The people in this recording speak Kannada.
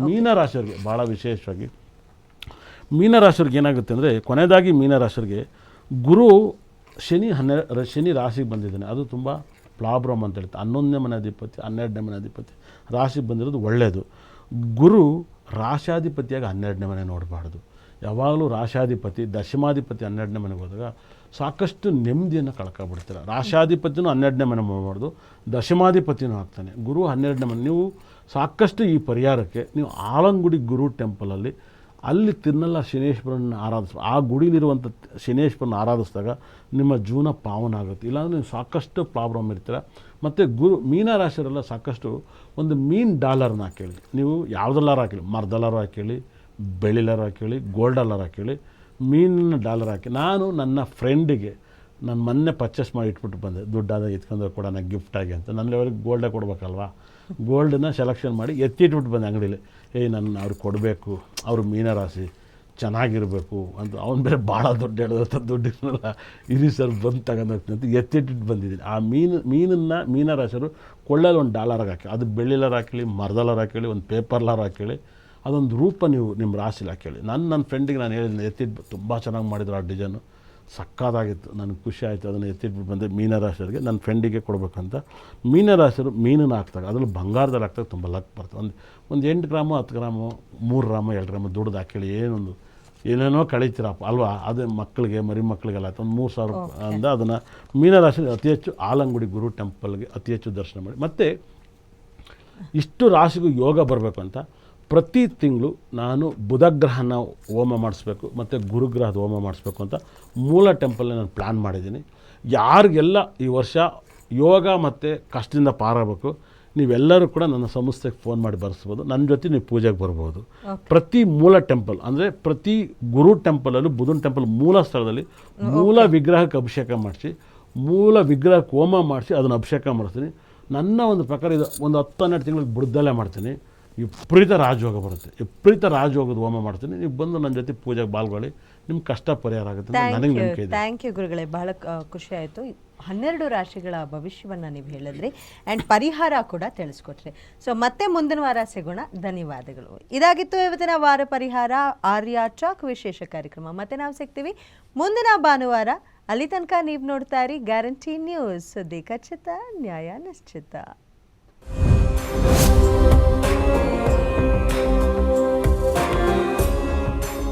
ಮೀನರಾಶಿಯವರಿಗೆ ಭಾಳ ವಿಶೇಷವಾಗಿ ಮೀನರಾಶಿಯವ್ರಿಗೆ ಏನಾಗುತ್ತೆ ಅಂದರೆ ಕೊನೆಯದಾಗಿ ಮೀನರಾಶಿಯವ್ರಿಗೆ ಗುರು ಶನಿ ರಾಶಿಗೆ ಬಂದಿದ್ದಾನೆ. ಅದು ತುಂಬ ಪ್ರಾಬ್ಲಮ್ ಅಂತ ಹೇಳ್ತಾರೆ. 11ನೇ ಮನೆ ಅಧಿಪತಿ 12ನೇ ಮನೆ ಅಧಿಪತಿ ರಾಶಿಗೆ ಬಂದಿರೋದು ಒಳ್ಳೆಯದು. ಗುರು ರಾಶಾಧಿಪತಿಯಾಗಿ 12ನೇ ಮನೆ ನೋಡಬಾರ್ದು. ಯಾವಾಗಲೂ ರಾಶಾಧಿಪತಿ ದಶಮಾಧಿಪತಿ 12ನೇ ಮನೆಗೆ ಹೋದಾಗ ಸಾಕಷ್ಟು ನೆಮ್ಮದಿಯನ್ನು ಕಳ್ಕೊಬಿಡ್ತಾರೆ. ರಾಶಾಧಿಪತಿನೂ 12ನೇ ಮನೆ ಮಾಡಬಾರ್ದು, ದಶಮಾಧಿಪತಿನೂ ಆಗ್ತಾನೆ. ಗುರು 12ನೇ ಮನೆ. ನೀವು ಸಾಕಷ್ಟು ಈ ಪರಿಹಾರಕ್ಕೆ ನೀವು ಆಲಂಗುಡಿ ಗುರು ಟೆಂಪಲಲ್ಲಿ ಅಲ್ಲಿ ತಿನ್ನಲ್ಲ ಶನೇಶ್ವರನ ಆ ಗುಡಿಲಿರುವಂಥ ಶನೇಶ್ವರನ ಆರಾಧಿಸಿದಾಗ ನಿಮ್ಮ ಜೀವನ ಪಾವನ ಆಗುತ್ತೆ. ಇಲ್ಲಾಂದರೆ ನೀವು ಸಾಕಷ್ಟು ಪ್ರಾಬ್ಲಮ್ ಇರ್ತೀರ. ಮತ್ತು ಮೀನರಾಶಿಯವರೆಲ್ಲ ಸಾಕಷ್ಟು ಒಂದು $1 ಹಾಕೇಳಿ, ನೀವು ಯಾವುದೆಲ್ಲಾರು ಹಾಕೇಳಿ, ಮರದಲ್ಲಾರು ಹಾಕೇಳಿ, ಬೆಳ್ಳಿಲಾರು ಹಾಕೇಳಿ, ಗೋಲ್ಡಲ್ಲಾರು ಹಾಕೇಳಿ, $1 ಹಾಕಿ. ನಾನು ನನ್ನ ಫ್ರೆಂಡಿಗೆ ನಾನು ಮೊನ್ನೆ ಪರ್ಚೇಸ್ ಮಾಡಿ ಇಟ್ಬಿಟ್ಟು ಬಂದೆ, ದುಡ್ಡಾದಾಗ ಎತ್ಕೊಂಡ್ರೆ ಕೂಡ ನನಗೆ ಗಿಫ್ಟಾಗಿ ಅಂತ. ನನ್ನ ಲೆವೆಲ್ಗೆ ಗೋಲ್ಡೇ ಕೊಡಬೇಕಲ್ವಾ, ಗೋಲ್ಡನ್ನ ಸೆಲೆಕ್ಷನ್ ಮಾಡಿ ಎತ್ತಿಟ್ಬಿಟ್ಟು ಬಂದೆ ಅಂಗಡೀಲಿ. ನಾನು ಅವ್ರಿಗೆ ಕೊಡಬೇಕು, ಅವರು ಮೀನರಾಶಿ ಚೆನ್ನಾಗಿರಬೇಕು ಅಂತ. ಅವ್ನು ಬೇರೆ ಭಾಳ ದುಡ್ಡು ಹೇಳಿದ್ರೆ ದುಡ್ಡಿರಲ್ಲ, ಇರಿ ಸರ್ ಬಂದು ತಗೊಂಡೋಗ್ತೀನಿ ಅಂತ ಎತ್ತಿಟ್ಟಿಟ್ಟು ಬಂದಿದ್ದೀನಿ. ಆ ಮೀನರಾಶಿಯವರು ಕೊಳ್ಳಲ್ಲಿ $1 ಹಾಕಿ, ಅದು ಬೆಳ್ಳಿಲಾರು ಹಾಕಿ, ಮರದಲ್ಲಾರು ಹಾಕಿ, ಒಂದು ಪೇಪರ್ಲಾರು ಹಾಕಿ, ಅದೊಂದು ರೂಪ ನೀವು ನಿಮ್ಮ ರಾಶಿಲಿ ಹಾಕಿ. ನನ್ನ ಫ್ರೆಂಡಿಗೆ ನಾನು ಹೇಳಿದ್ದೀನಿ, ಎತ್ತಿಟ್ಟು ತುಂಬ ಚೆನ್ನಾಗಿ ಮಾಡಿದ್ರು, ಆ ಡಿಸೈನು ಸಕ್ಕತ್ತಾಗಿತ್ತು, ನನಗೆ ಖುಷಿ ಆಯಿತು. ಅದನ್ನು ಎತ್ತಿಟ್ಬಿಟ್ಟು ಬಂದೆ ಮೀನರಾಶಿಯವರಿಗೆ, ನನ್ನ ಫ್ರೆಂಡಿಗೆ ಕೊಡಬೇಕಂತ. ಮೀನರಾಶಿಯವರು ಮೀನನ್ನು ಹಾಕ್ತಾರೆ, ಅದರಲ್ಲೂ ಬಂಗಾರದಲ್ಲಿ ಹಾಕ್ತಾರೆ, ತುಂಬ ಲಕ್ ಬರ್ತದೆ. ಒಂದು 8 ಗ್ರಾಮು 10 ಗ್ರಾಮು 3 ಗ್ರಾಮು 2 ಗ್ರಾಮು ದುಡ್ದು ಹಾಕಿ ಏನೇನೋ ಕಳೀತೀರಪ್ಪ ಅಲ್ವಾ. ಅದೇ ಮಕ್ಕಳಿಗೆ ಮರಿ ಮಕ್ಕಳಿಗೆಲ್ಲ ಆಯ್ತು, ಒಂದು 3,000 ಅಂದ ಅದನ್ನು ಮೀನರಾಶಿ ಅತಿ ಹೆಚ್ಚು ಆಲಂಗುಡಿ ಗುರು ಟೆಂಪಲ್ಗೆ ಅತಿ ಹೆಚ್ಚು ದರ್ಶನ ಮಾಡಿ. ಮತ್ತು ಇಷ್ಟು ರಾಶಿಗೂ ಯೋಗ ಬರಬೇಕು ಅಂತ ಪ್ರತಿ ತಿಂಗಳು ನಾನು ಬುಧಗ್ರಹನ ಹೋಮ ಮಾಡಿಸ್ಬೇಕು ಮತ್ತು ಗುರುಗ್ರಹದ ಹೋಮ ಮಾಡಿಸ್ಬೇಕು ಅಂತ ಮೂಲ ಟೆಂಪಲ್ನ ನಾನು ಪ್ಲ್ಯಾನ್ ಮಾಡಿದ್ದೀನಿ. ಯಾರಿಗೆಲ್ಲ ಈ ವರ್ಷ ಯೋಗ ಮತ್ತು ಕಷ್ಟದಿಂದ ಪಾರಾಗಬೇಕು, ನೀವೆಲ್ಲರೂ ಕೂಡ ನನ್ನ ಸಂಸ್ಥೆಗೆ ಫೋನ್ ಮಾಡಿ ಬರೆಸ್ಬೋದು. ನನ್ನ ಜೊತೆ ನೀವು ಪೂಜೆಗೆ ಬರ್ಬೋದು. ಪ್ರತಿ ಮೂಲ ಟೆಂಪಲ್ ಅಂದರೆ ಪ್ರತಿ ಗುರು ಟೆಂಪಲಲ್ಲೂ ಬುಧನ ಟೆಂಪಲ್ ಮೂಲ ಸ್ಥಳದಲ್ಲಿ ಮೂಲ ವಿಗ್ರಹಕ್ಕೆ ಅಭಿಷೇಕ ಮಾಡಿಸಿ, ಮೂಲ ವಿಗ್ರಹಕ್ಕೆ ಹೋಮ ಮಾಡಿಸಿ ಅದನ್ನು ಅಭಿಷೇಕ ಮಾಡಿಸ್ತೀನಿ. ನನ್ನ ಒಂದು ಪ್ರಕಾರ ಇದು ಒಂದು 10-12 ತಿಂಗಳಿಗೆ ಬುಡದಲ್ಲೇ ಮಾಡ್ತೀನಿ. ವಿಪರೀತ ರಾಜಯೋಗ ಬರುತ್ತೆ, ವಿಪರೀತ ರಾಜಯೋಗದ ಹೋಮ ಮಾಡ್ತೀನಿ. ನೀವು ಬಂದು ನನ್ನ ಜೊತೆ ಪೂಜೆಗೆ ಪಾಲ್ಗೊಳ್ಳಿ, ನಿಮ್ಮ ಕಷ್ಟ ಪರಿಹಾರ ಆಗುತ್ತೆ ಅಂತ ನನಗೆ ನಂಬಿಕೆ ಇದೆ. ಥ್ಯಾಂಕ್ ಯು ಗುರುಗಳೇ, ಬಹಳ ಖುಷಿ ಆಯಿತು. 12 ರಾಶಿಗಳ ಭವಿಷ್ಯವನ್ನು ನೀವು ಹೇಳಿದ್ರಿ ಆ್ಯಂಡ್ ಪರಿಹಾರ ಕೂಡ ತಿಳಿಸ್ಕೊಟ್ರಿ. ಸೊ ಮತ್ತೆ ಮುಂದಿನ ವಾರ ಸಿಗೋಣ. ಧನ್ಯವಾದಗಳು. ಇದಾಗಿತ್ತು ಇವತ್ತಿನ ವಾರ ಪರಿಹಾರ ಆರ್ಯ ಚಾಕ್ ವಿಶೇಷ ಕಾರ್ಯಕ್ರಮ. ಮತ್ತೆ ನಾವು ಸಿಗ್ತೀವಿ ಮುಂದಿನ ಭಾನುವಾರ. ಅಲ್ಲಿ ತನಕ ನೀವು ನೋಡ್ತಾ ಇರಿ ಗ್ಯಾರಂಟಿ ನ್ಯೂಸ್. ಸುದ್ದಿ ಖಚಿತ, ನ್ಯಾಯ ನಿಶ್ಚಿತ.